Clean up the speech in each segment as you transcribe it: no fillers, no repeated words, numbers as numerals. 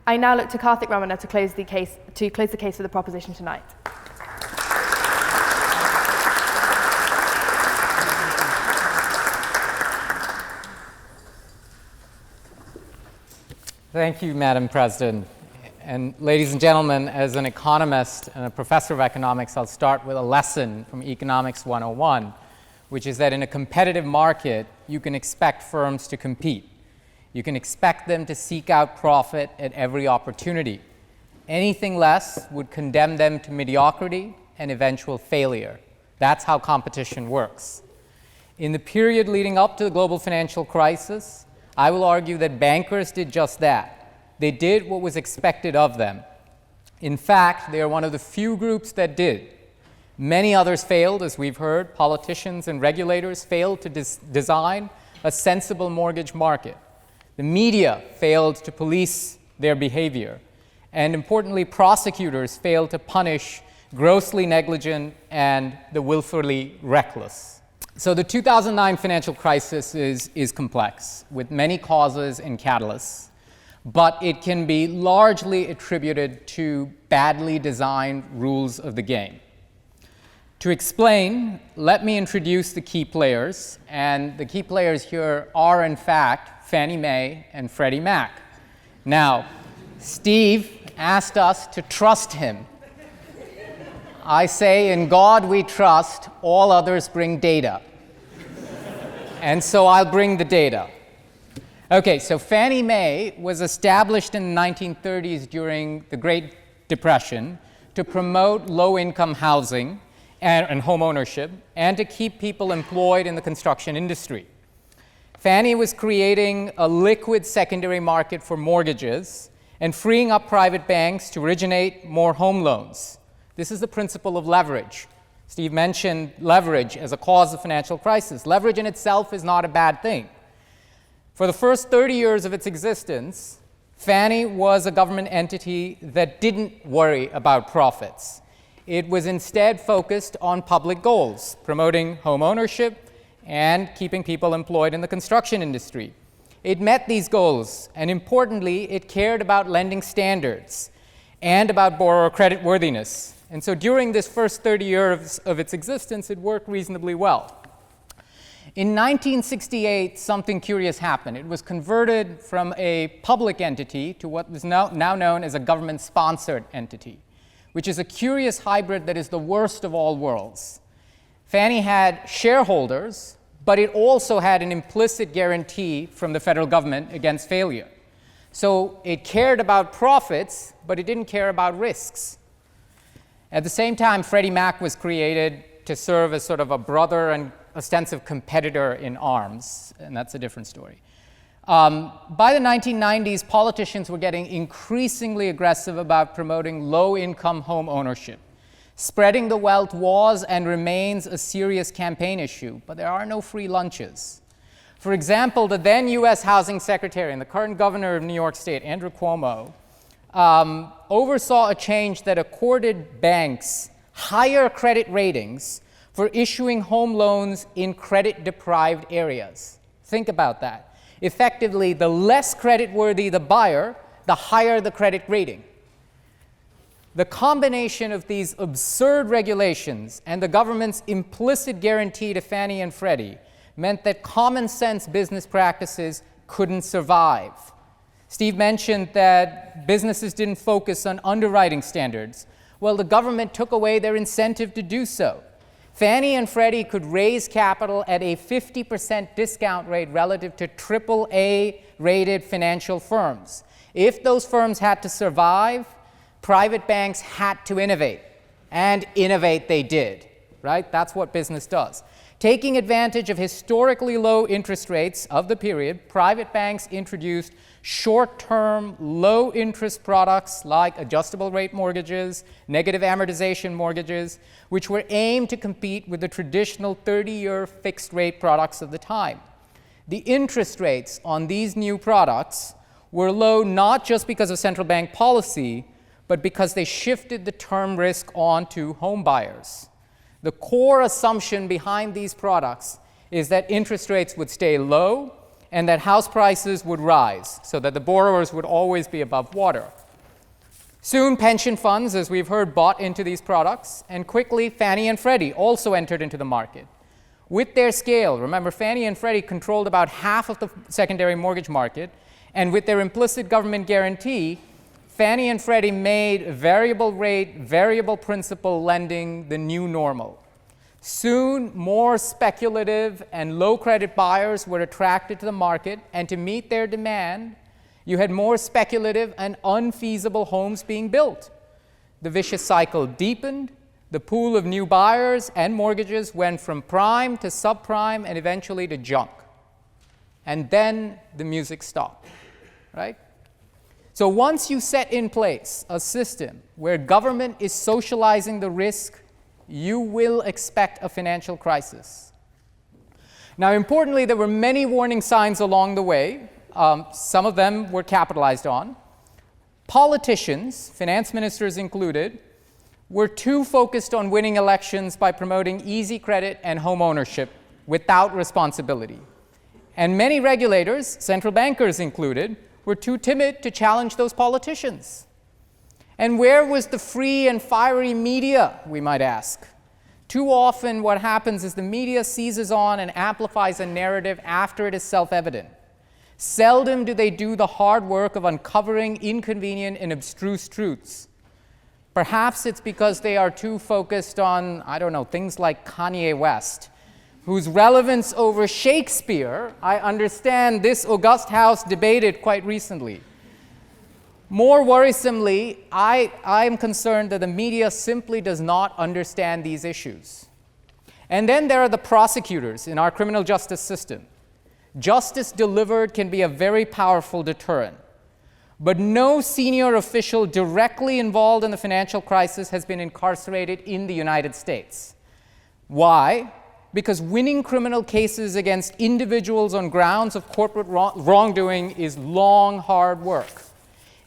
I now look to Karthik Ramanna to close the case for the proposition tonight. Thank you, Madam President. And ladies and gentlemen, as an economist and a professor of economics, I'll start with a lesson from Economics 101, which is that in a competitive market, you can expect firms to compete. You can expect them to seek out profit at every opportunity. Anything less would condemn them to mediocrity and eventual failure. That's how competition works. In the period leading up to the global financial crisis, I will argue that bankers did just that. They did what was expected of them. In fact, they are one of the few groups that did. Many others failed, as we've heard. Politicians and regulators failed to design a sensible mortgage market. The media failed to police their behavior. And importantly, prosecutors failed to punish grossly negligent and the willfully reckless. So the 2009 financial crisis is complex, with many causes and catalysts, but it can be largely attributed to badly designed rules of the game. To explain, let me introduce the key players, and the key players here are, in fact, Fannie Mae and Freddie Mac. Now, Steve asked us to trust him. I say, in God we trust, all others bring data. And so I'll bring the data. Okay, so Fannie Mae was established in the 1930s during the Great Depression to promote low-income housing and home ownership, and to keep people employed in the construction industry. Fannie was creating a liquid secondary market for mortgages and freeing up private banks to originate more home loans. This is the principle of leverage. Steve mentioned leverage as a cause of financial crisis. Leverage in itself is not a bad thing. For the first 30 years of its existence, Fannie was a government entity that didn't worry about profits. It was instead focused on public goals, promoting home ownership and keeping people employed in the construction industry. It met these goals, and importantly, it cared about lending standards and about borrower creditworthiness. And so during this first 30 years of its existence, it worked reasonably well. In 1968, something curious happened. It was converted from a public entity to what is now known as a government-sponsored entity, which is a curious hybrid that is the worst of all worlds. Fannie had shareholders, but it also had an implicit guarantee from the federal government against failure. So it cared about profits, but it didn't care about risks. At the same time, Freddie Mac was created to serve as sort of a brother and ostensive competitor in arms, and that's a different story. By the 1990s, politicians were getting increasingly aggressive about promoting low-income home ownership. Spreading the wealth was and remains a serious campaign issue, but there are no free lunches. For example, the then U.S. Housing Secretary and the current governor of New York State, Andrew Cuomo, oversaw a change that accorded banks higher credit ratings for issuing home loans in credit-deprived areas. Think about that. Effectively, the less creditworthy the buyer, the higher the credit rating. The combination of these absurd regulations and the government's implicit guarantee to Fannie and Freddie meant that common sense business practices couldn't survive. Steve mentioned that businesses didn't focus on underwriting standards. Well, the government took away their incentive to do so. Fannie and Freddie could raise capital at a 50% discount rate relative to AAA-rated financial firms. If those firms had to survive, private banks had to innovate, and innovate they did, right? That's what business does. Taking advantage of historically low interest rates of the period, private banks introduced short-term, low-interest products like adjustable rate mortgages, negative amortization mortgages, which were aimed to compete with the traditional 30-year fixed-rate products of the time. The interest rates on these new products were low not just because of central bank policy, but because they shifted the term risk on to home buyers. The core assumption behind these products is that interest rates would stay low and that house prices would rise so that the borrowers would always be above water. Soon, pension funds, as we've heard, bought into these products, and quickly Fannie and Freddie also entered into the market. With their scale, remember, Fannie and Freddie controlled about half of the secondary mortgage market, and with their implicit government guarantee, Fannie and Freddie made variable rate, variable principal lending the new normal. Soon, more speculative and low credit buyers were attracted to the market, and to meet their demand, you had more speculative and unfeasible homes being built. The vicious cycle deepened. The pool of new buyers and mortgages went from prime to subprime and eventually to junk. And then the music stopped, right? So once you set in place a system where government is socializing the risk, you will expect a financial crisis. Now, importantly, there were many warning signs along the way. Some of them were capitalized on. Politicians, finance ministers included, were too focused on winning elections by promoting easy credit and home ownership without responsibility. And many regulators, central bankers included, were too timid to challenge those politicians. And where was the free and fiery media, we might ask? Too often what happens is the media seizes on and amplifies a narrative after it is self-evident. Seldom do they do the hard work of uncovering inconvenient and abstruse truths. Perhaps it's because they are too focused on, I don't know, things like Kanye West, whose relevance over Shakespeare, I understand this august house debated quite recently. More worrisomely, I am concerned that the media simply does not understand these issues. And then there are the prosecutors in our criminal justice system. Justice delivered can be a very powerful deterrent. But no senior official directly involved in the financial crisis has been incarcerated in the United States. Why? Because winning criminal cases against individuals on grounds of corporate wrongdoing is long, hard work.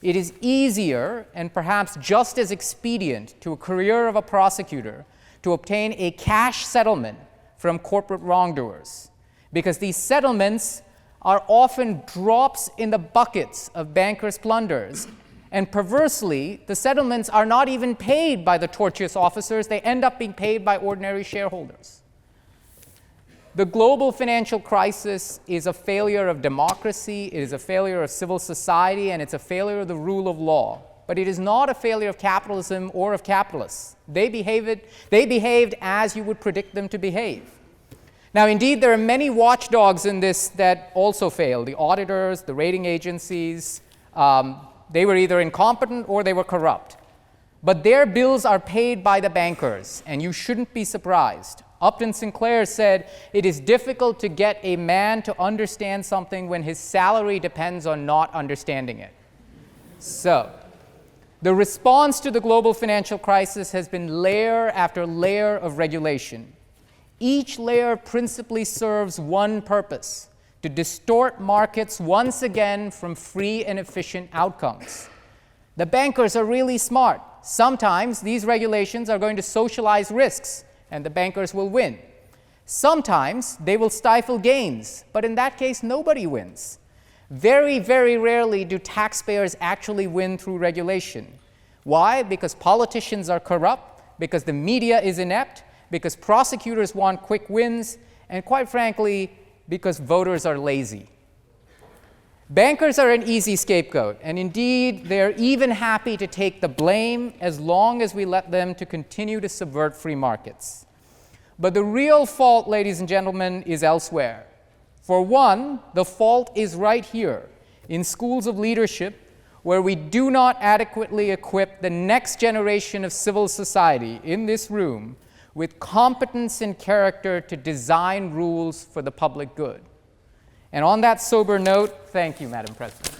It is easier and perhaps just as expedient to a career of a prosecutor to obtain a cash settlement from corporate wrongdoers, because these settlements are often drops in the buckets of bankers' plunders. And perversely, the settlements are not even paid by the tortuous officers. They end up being paid by ordinary shareholders. The global financial crisis is a failure of democracy, it is a failure of civil society, and it's a failure of the rule of law. But it is not a failure of capitalism or of capitalists. They behaved as you would predict them to behave. Now, indeed, there are many watchdogs in this that also failed. The auditors, the rating agencies, they were either incompetent or they were corrupt. But their bills are paid by the bankers, and you shouldn't be surprised. Upton Sinclair said, "It is difficult to get a man to understand something when his salary depends on not understanding it." So, the response to the global financial crisis has been layer after layer of regulation. Each layer principally serves one purpose: to distort markets once again from free and efficient outcomes. The bankers are really smart. Sometimes these regulations are going to socialize risks, and the bankers will win. Sometimes they will stifle gains, but in that case, nobody wins. Very, very rarely do taxpayers actually win through regulation. Why? Because politicians are corrupt, because the media is inept, because prosecutors want quick wins, and quite frankly, because voters are lazy. Bankers are an easy scapegoat, and indeed, they're even happy to take the blame as long as we let them to continue to subvert free markets. But the real fault, ladies and gentlemen, is elsewhere. For one, the fault is right here, in schools of leadership, where we do not adequately equip the next generation of civil society in this room with competence and character to design rules for the public good. And on that sober note, thank you, Madam President.